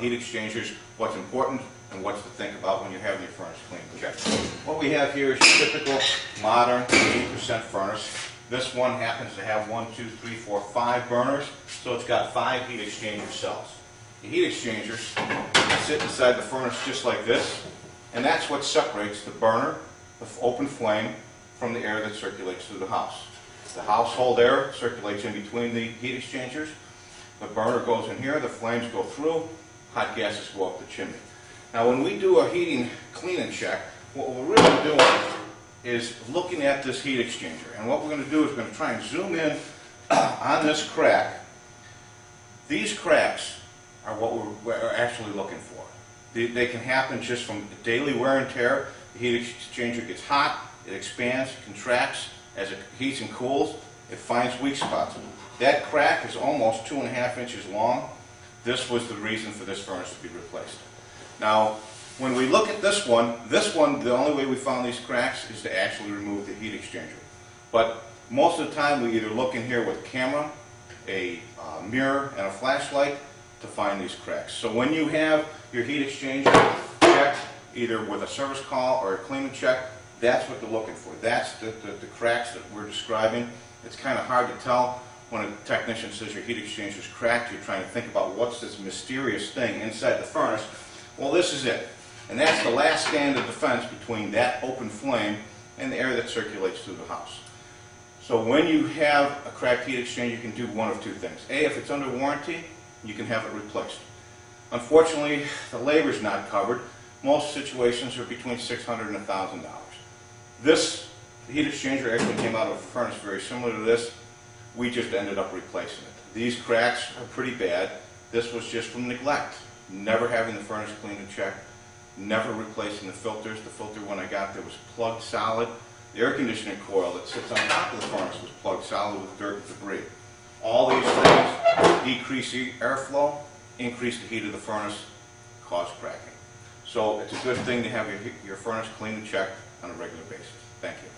heat exchangers, what's important, and what's to think about when you're having your furnace cleaned and checked. What we have here is your typical modern 80% furnace. This one happens to have 1, 2, 3, 4, 5 burners, so it's got 5 heat exchanger cells. The heat exchangers sit inside the furnace just like this, and that's what separates the burner, the open flame, from the air that circulates through the house. The household air circulates in between the heat exchangers. The burner goes in here, the flames go through, hot gases go up the chimney. Now when we do a heating clean and check, what we're really doing is looking at this heat exchanger. And what we're going to do is we're going to try and zoom in on this crack. These cracks are what we're actually looking for. They can happen just from daily wear and tear. The heat exchanger gets hot, it expands, contracts. As it heats and cools, it finds weak spots. That crack is almost 2.5 inches long. This was the reason for this furnace to be replaced. Now, when we look at this one, the only way we found these cracks is to actually remove the heat exchanger. But most of the time, we either look in here with a camera, a mirror, and a flashlight to find these cracks. So when you have your heat exchanger checked, either with a service call or a clean and check, that's what they're looking for. That's the cracks that we're describing. It's kind of hard to tell when a technician says your heat exchanger is cracked. You're trying to think about what's this mysterious thing inside the furnace. Well, this is it. And that's the last stand of defense between that open flame and the air that circulates through the house. So when you have a cracked heat exchanger, you can do one of two things. A, if it's under warranty, you can have it replaced. Unfortunately, the labor is not covered. Most situations are between $600 and $1,000. This heat exchanger actually came out of a furnace very similar to this. We just ended up replacing it. These cracks are pretty bad. This was just from neglect. Never having the furnace cleaned and checked. Never replacing the filters. The filter when I got there was plugged solid. The air conditioning coil that sits on top of the furnace was plugged solid with dirt and debris. All these things decrease the airflow, increase the heat of the furnace, cause cracking. So it's a good thing to have your furnace cleaned and checked on a regular basis. Thank you.